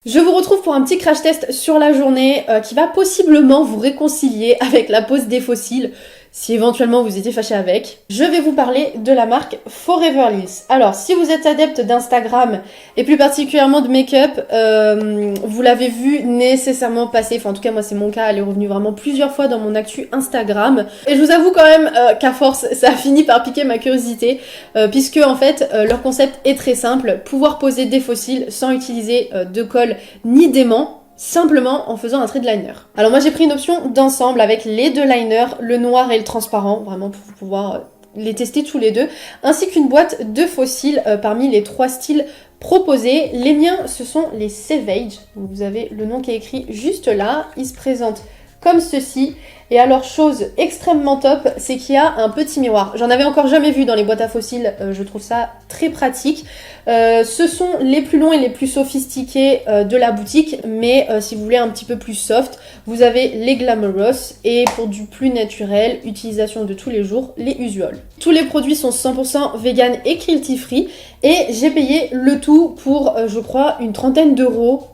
Je vous retrouve pour un petit crash test sur la journée qui va possiblement vous réconcilier avec la pose des fossiles, si éventuellement vous étiez fâché avec. Je vais vous parler de la marque Forever Lils. Alors, si vous êtes adepte d'Instagram et plus particulièrement de make-up, vous l'avez vu nécessairement passer, enfin en tout cas moi c'est mon cas, elle est revenue vraiment plusieurs fois dans mon actu Instagram. Et je vous avoue quand même qu'à force, ça a fini par piquer ma curiosité, puisque en fait leur concept est très simple, pouvoir poser des fossiles sans utiliser de colle ni d'aimant, simplement en faisant un trait de liner. Alors moi j'ai pris une option d'ensemble avec les deux liners, le noir et le transparent, vraiment pour pouvoir les tester tous les deux, ainsi qu'une boîte de fossiles parmi les 3 styles proposés. Les miens ce sont les Savage, donc vous avez le nom qui est écrit juste là, ils se présentent comme ceci. Et alors, chose extrêmement top, c'est qu'il y a un petit miroir. J'en avais encore jamais vu dans les boîtes à fossiles, je trouve ça très pratique. Ce sont les plus longs et les plus sophistiqués de la boutique, mais si vous voulez un petit peu plus soft, vous avez les Glamorous, et pour du plus naturel, utilisation de tous les jours, les Usual. Tous les produits sont 100% vegan et cruelty free, et j'ai payé le tout pour, je crois, une trentaine d'euros.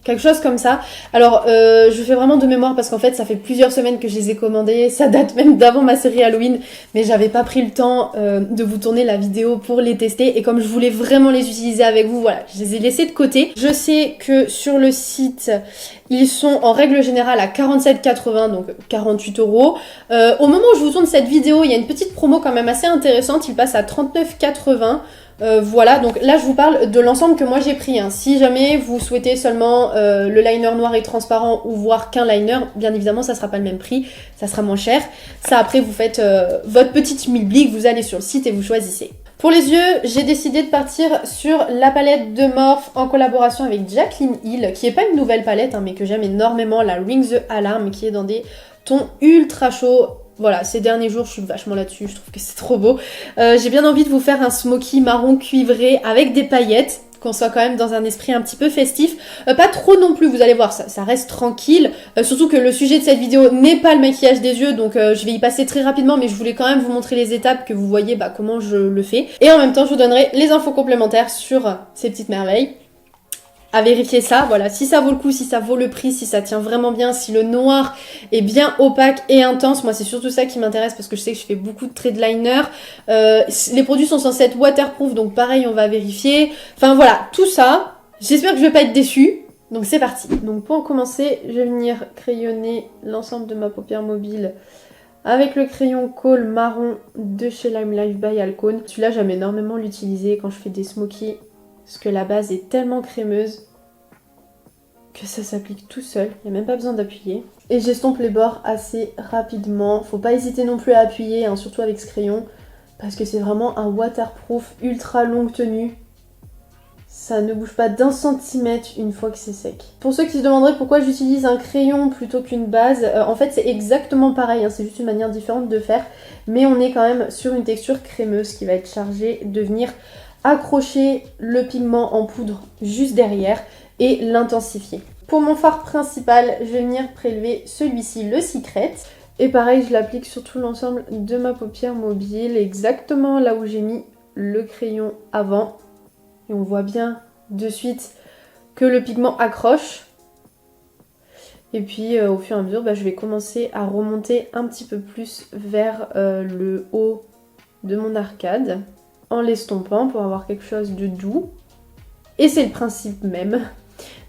Quelque chose comme ça. Alors, je fais vraiment de mémoire parce qu'en fait, ça fait plusieurs semaines que je les ai commandés. Ça date même d'avant ma série Halloween, mais j'avais pas pris le temps de vous tourner la vidéo pour les tester. Et comme je voulais vraiment les utiliser avec vous, voilà, je les ai laissés de côté. Je sais que sur le site, ils sont en règle générale à 47,80, donc 48 euros. Au moment où je vous tourne cette vidéo, il y a une petite promo quand même assez intéressante. Il passe à 39,80. Voilà, donc là je vous parle de l'ensemble que moi j'ai pris, hein. Si jamais vous souhaitez seulement le liner noir et transparent ou voire qu'un liner, bien évidemment ça sera pas le même prix, ça sera moins cher. Ça après vous faites votre petite milblick, vous allez sur le site et vous choisissez. Pour les yeux, j'ai décidé de partir sur la palette de Morphe en collaboration avec Jaclyn Hill, qui est pas une nouvelle palette, hein, mais que j'aime énormément, la Ring the Alarm, qui est dans des tons ultra chauds. Voilà, ces derniers jours, je suis vachement là-dessus, je trouve que c'est trop beau. J'ai bien envie de vous faire un smoky marron cuivré avec des paillettes, qu'on soit quand même dans un esprit un petit peu festif. Pas trop non plus, vous allez voir, ça reste tranquille. Surtout que le sujet de cette vidéo n'est pas le maquillage des yeux, donc je vais y passer très rapidement, mais je voulais quand même vous montrer les étapes, que vous voyez comment je le fais. Et en même temps, je vous donnerai les infos complémentaires sur ces petites merveilles. À vérifier ça, voilà, si ça vaut le coup, si ça vaut le prix, si ça tient vraiment bien, si le noir est bien opaque et intense. Moi c'est surtout ça qui m'intéresse parce que je sais que je fais beaucoup de traits de liner. Les produits sont censés être waterproof, donc pareil on va vérifier. Enfin voilà, tout ça, j'espère que je vais pas être déçue. Donc c'est parti. Donc pour commencer, je vais venir crayonner l'ensemble de ma paupière mobile avec le crayon Kohl marron de chez Lime Life by Alcone. Celui-là j'aime énormément l'utiliser quand je fais des smokies, parce que la base est tellement crémeuse que ça s'applique tout seul, il n'y a même pas besoin d'appuyer. Et j'estompe les bords assez rapidement, faut pas hésiter non plus à appuyer, hein, surtout avec ce crayon, parce que c'est vraiment un waterproof ultra longue tenue. Ça ne bouge pas d'1 centimètre une fois que c'est sec. Pour ceux qui se demanderaient pourquoi j'utilise un crayon plutôt qu'une base, en fait c'est exactement pareil, hein, c'est juste une manière différente de faire, mais on est quand même sur une texture crémeuse qui va être chargée de venir accrocher le pigment en poudre juste derrière et l'intensifier. Pour mon fard principal, je vais venir prélever celui-ci, le Secret. Et pareil, je l'applique sur tout l'ensemble de ma paupière mobile, exactement là où j'ai mis le crayon avant. Et on voit bien de suite que le pigment accroche. Et puis au fur et à mesure, je vais commencer à remonter un petit peu plus vers le haut de mon arcade, en l'estompant pour avoir quelque chose de doux. Et c'est le principe même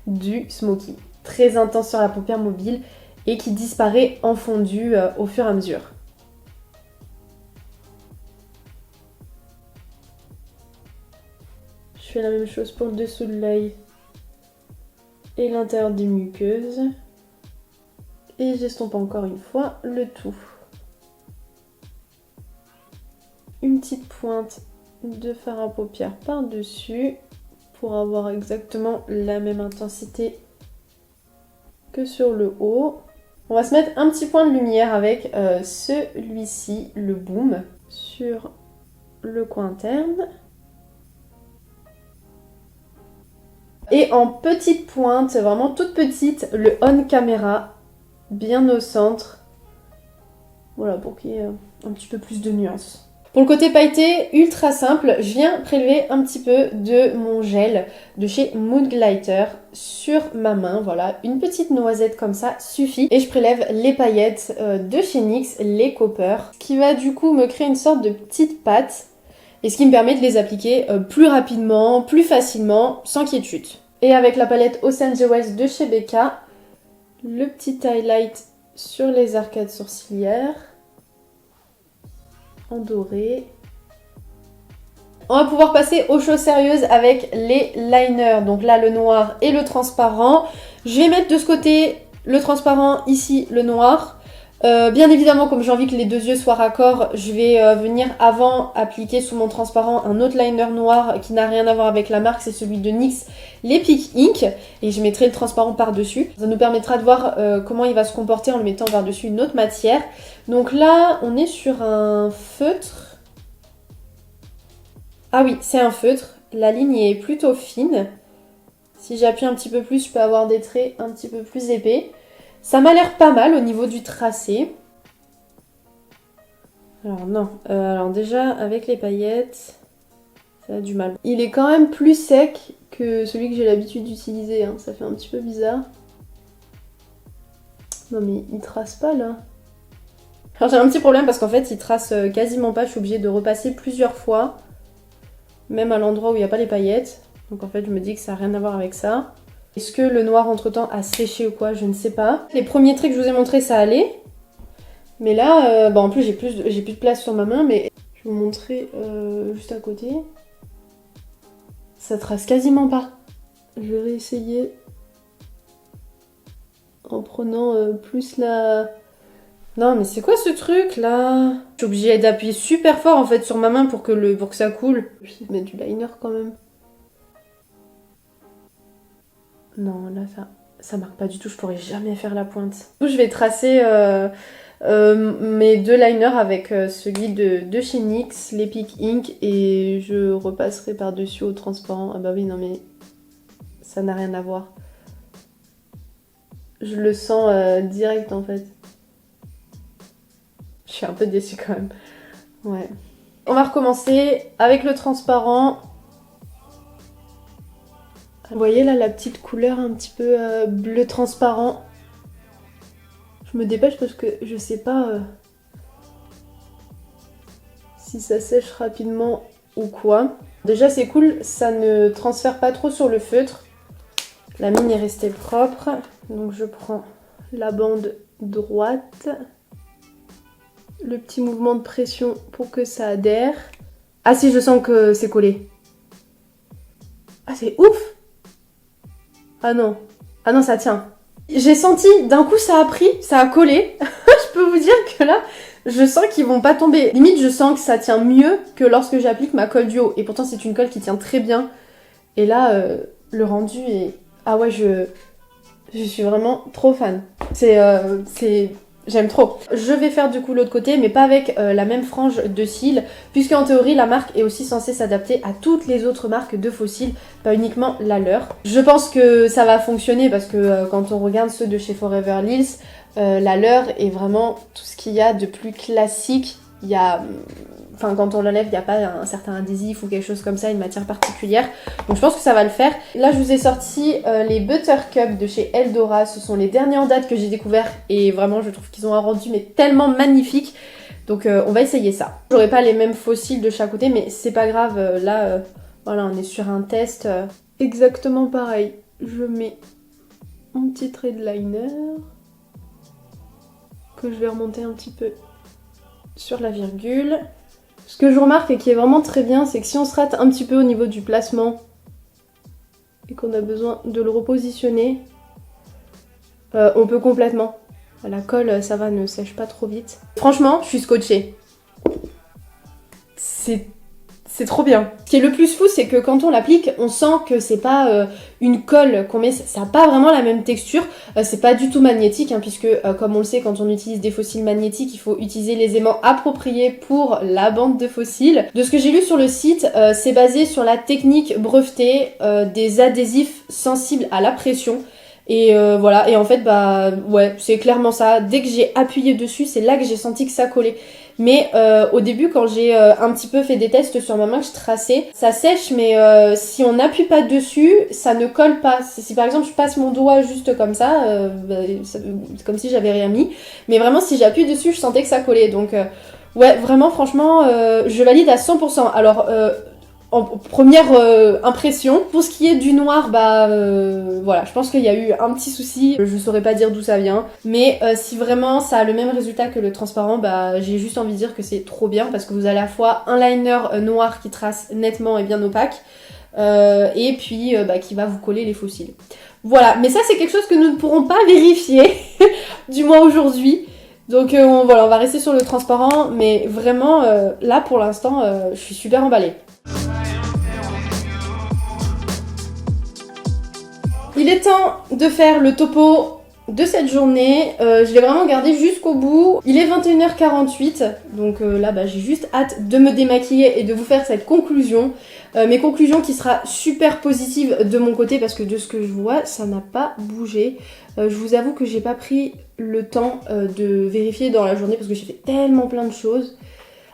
du smoky. Très intense sur la paupière mobile et qui disparaît en fondu au fur et à mesure. Je fais la même chose pour le dessous de l'œil et l'intérieur des muqueuses. Et j'estompe encore une fois le tout. Une petite pointe de fard à paupières par-dessus pour avoir exactement la même intensité que sur le haut. On va se mettre un petit point de lumière avec celui-ci, le Boom, sur le coin interne. Et en petite pointe, vraiment toute petite, le On Camera, bien au centre. Voilà, pour qu'il y ait un petit peu plus de nuances. Pour le côté pailleté, ultra simple, je viens prélever un petit peu de mon gel de chez Moonglighter sur ma main. Voilà, une petite noisette comme ça suffit. Et je prélève les paillettes de chez NYX, les Copper, ce qui va du coup me créer une sorte de petite pâte et ce qui me permet de les appliquer plus rapidement, plus facilement, sans qu'il y ait de chute. Et avec la palette Los Angeles de chez Becca, le petit highlight sur les arcades sourcilières en doré. On va pouvoir passer aux choses sérieuses avec les liners. Donc là, le noir et le transparent. Je vais mettre de ce côté le transparent, ici le noir. Bien évidemment, comme j'ai envie que les deux yeux soient raccords, je vais venir avant appliquer sous mon transparent un autre liner noir qui n'a rien à voir avec la marque, c'est celui de NYX, l'Epic Ink. Et je mettrai le transparent par-dessus. Ça nous permettra de voir comment il va se comporter en le mettant par-dessus une autre matière. Donc là, on est sur un feutre. Ah oui, c'est un feutre. La ligne est plutôt fine. Si j'appuie un petit peu plus, je peux avoir des traits un petit peu plus épais. Ça m'a l'air pas mal au niveau du tracé. Alors non, alors déjà avec les paillettes, ça a du mal. Il est quand même plus sec que celui que j'ai l'habitude d'utiliser, hein. Ça fait un petit peu bizarre. Non mais il trace pas là. Alors j'ai un petit problème parce qu'en fait il trace quasiment pas, je suis obligée de repasser plusieurs fois. Même à l'endroit où il n'y a pas les paillettes. Donc en fait je me dis que ça n'a rien à voir avec ça. Est-ce que le noir entre-temps a séché ou quoi? Je ne sais pas. Les premiers traits que je vous ai montrés, ça allait. Mais là, en plus j'ai plus de place sur ma main, mais je vais vous montrer juste à côté. Ça trace quasiment pas. Je vais réessayer en prenant plus la... Non mais c'est quoi ce truc là? Je suis obligée d'appuyer super fort en fait sur ma main pour que ça coule. Je vais mettre du liner quand même. Non, là, ça marque pas du tout, je pourrais jamais faire la pointe. Du coup, je vais tracer mes deux liners avec celui de chez NYX, l'Epic Ink, et je repasserai par-dessus au transparent. Ah bah oui, non mais ça n'a rien à voir. Je le sens direct en fait. Je suis un peu déçue quand même. Ouais. On va recommencer avec le transparent. Vous voyez là la petite couleur un petit peu bleu transparent. Je me dépêche parce que je sais pas si ça sèche rapidement ou quoi. Déjà c'est cool, ça ne transfère pas trop sur le feutre. La mine est restée propre. Donc je prends la bande droite. Le petit mouvement de pression pour que ça adhère. Ah si, je sens que c'est collé. Ah c'est ouf! Ah non, ça tient. J'ai senti, d'un coup ça a pris, ça a collé. Je peux vous dire que là, je sens qu'ils vont pas tomber. Limite, je sens que ça tient mieux que lorsque j'applique ma colle du haut. Et pourtant, c'est une colle qui tient très bien. Et là, le rendu est... Ah ouais, je suis vraiment trop fan. J'aime trop. Je vais faire du coup l'autre côté, mais pas avec la même frange de cils, puisque en théorie, la marque est aussi censée s'adapter à toutes les autres marques de faux cils, pas uniquement la leur. Je pense que ça va fonctionner, parce que quand on regarde ceux de chez Forever Lilz, la leur est vraiment tout ce qu'il y a de plus classique. Il y a... Enfin, quand on l'enlève, il n'y a pas un certain adhésif ou quelque chose comme ça, une matière particulière. Donc je pense que ça va le faire. Là, je vous ai sorti les Buttercup de chez Eldora. Ce sont les derniers en date que j'ai découvert. Et vraiment, je trouve qu'ils ont un rendu mais tellement magnifique. Donc on va essayer ça. J'aurai pas les mêmes fossiles de chaque côté, mais c'est pas grave. Là, voilà, on est sur un test exactement pareil. Je mets un petit trait de liner que je vais remonter un petit peu sur la virgule. Ce que je remarque et qui est vraiment très bien, c'est que si on se rate un petit peu au niveau du placement et qu'on a besoin de le repositionner, on peut complètement. La colle, ça va, ne sèche pas trop vite. Franchement, je suis scotchée. C'est trop bien. Ce qui est le plus fou, c'est que quand on l'applique, on sent que c'est pas une colle qu'on met, ça n'a pas vraiment la même texture. C'est pas du tout magnétique, hein, puisque comme on le sait, quand on utilise des fossiles magnétiques, il faut utiliser les aimants appropriés pour la bande de fossiles. De ce que j'ai lu sur le site, c'est basé sur la technique brevetée des adhésifs sensibles à la pression. Et voilà, et en fait, bah ouais, c'est clairement ça. Dès que j'ai appuyé dessus, c'est là que j'ai senti que ça collait. Mais au début, quand j'ai un petit peu fait des tests sur ma main que je traçais, ça sèche, mais si on n'appuie pas dessus, ça ne colle pas. Si par exemple je passe mon doigt juste comme ça, c'est comme si j'avais rien mis. Mais vraiment, si j'appuie dessus, je sentais que ça collait. Donc ouais, vraiment, franchement, je valide à 100%. Alors, en première impression, pour ce qui est du noir, voilà, je pense qu'il y a eu un petit souci. Je saurais pas dire d'où ça vient. Mais si vraiment ça a le même résultat que le transparent, j'ai juste envie de dire que c'est trop bien parce que vous avez à la fois un liner noir qui trace nettement et bien opaque, et puis qui va vous coller les fossiles. Voilà, mais ça c'est quelque chose que nous ne pourrons pas vérifier, du moins aujourd'hui. Donc voilà, on va rester sur le transparent, mais vraiment, là pour l'instant, je suis super emballée. Il est temps de faire le topo de cette journée. Je l'ai vraiment gardé jusqu'au bout. Il est 21h48, donc là j'ai juste hâte de me démaquiller et de vous faire cette conclusion. Mes conclusions qui sera super positive de mon côté parce que de ce que je vois, ça n'a pas bougé. Je vous avoue que j'ai pas pris le temps de vérifier dans la journée parce que j'ai fait tellement plein de choses.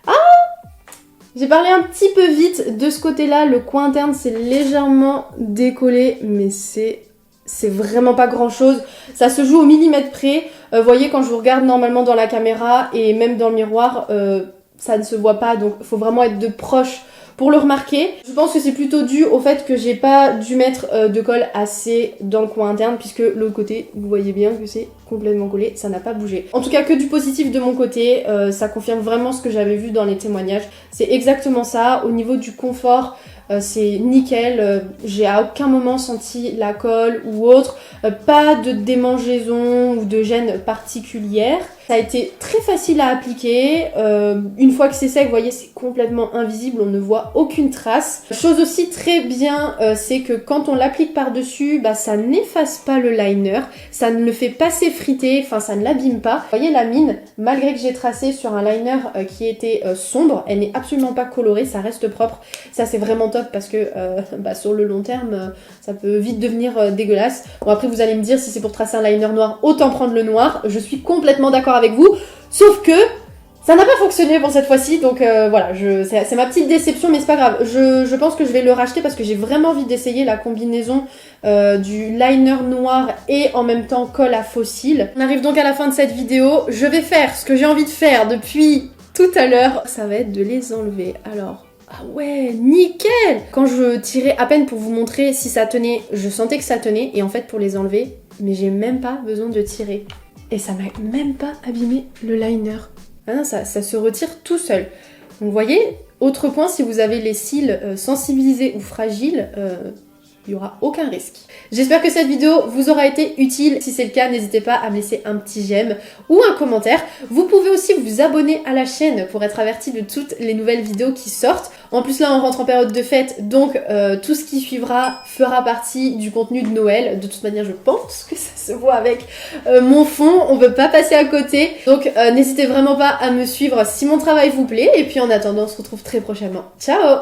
Ah! J'ai parlé un petit peu vite de ce côté-là. Le coin interne s'est légèrement décollé, mais c'est vraiment pas grand-chose. Ça se joue au millimètre près. Vous voyez, quand je vous regarde normalement dans la caméra et même dans le miroir, ça ne se voit pas. Donc, il faut vraiment être de proche pour le remarquer. Je pense que c'est plutôt dû au fait que j'ai pas dû mettre de colle assez dans le coin interne puisque l'autre côté, vous voyez bien que c'est complètement collé, ça n'a pas bougé. En tout cas que du positif de mon côté, ça confirme vraiment ce que j'avais vu dans les témoignages. C'est exactement ça. Au niveau du confort, c'est nickel, j'ai à aucun moment senti la colle ou autre, pas de démangeaison ou de gêne particulière. Ça a été très facile à appliquer, une fois que c'est sec, vous voyez, c'est complètement invisible, on ne voit aucune trace. Chose aussi très bien, c'est que quand on l'applique par-dessus, ça n'efface pas le liner, ça ne le fait pas s'effriter, enfin ça ne l'abîme pas. Vous voyez la mine, malgré que j'ai tracé sur un liner qui était sombre, elle n'est absolument pas colorée, ça reste propre. Ça c'est vraiment top parce que sur le long terme, ça peut vite devenir dégueulasse. Bon après vous allez me dire si c'est pour tracer un liner noir, autant prendre le noir. Je suis complètement d'accord avec vous, sauf que ça n'a pas fonctionné pour cette fois-ci, donc voilà, c'est ma petite déception, mais c'est pas grave. Je pense que je vais le racheter parce que j'ai vraiment envie d'essayer la combinaison du liner noir et en même temps colle à fossile. On arrive donc à la fin de cette vidéo. Je vais faire ce que j'ai envie de faire depuis tout à l'heure. Ça va être de les enlever. Alors, ah ouais, nickel! Quand je tirais à peine pour vous montrer si ça tenait, je sentais que ça tenait, et en fait pour les enlever, mais j'ai même pas besoin de tirer. Et ça m'a même pas abîmé le liner. Ah non, ça se retire tout seul. Donc vous voyez, autre point, si vous avez les cils sensibilisés ou fragiles, il n'y aura aucun risque. J'espère que cette vidéo vous aura été utile. Si c'est le cas, n'hésitez pas à me laisser un petit j'aime ou un commentaire. Vous pouvez aussi vous abonner à la chaîne pour être averti de toutes les nouvelles vidéos qui sortent. En plus là, on rentre en période de fête, donc tout ce qui suivra fera partie du contenu de Noël. De toute manière, je pense que ça se voit avec mon fond. On ne peut pas passer à côté. Donc n'hésitez vraiment pas à me suivre si mon travail vous plaît. Et puis en attendant, on se retrouve très prochainement. Ciao!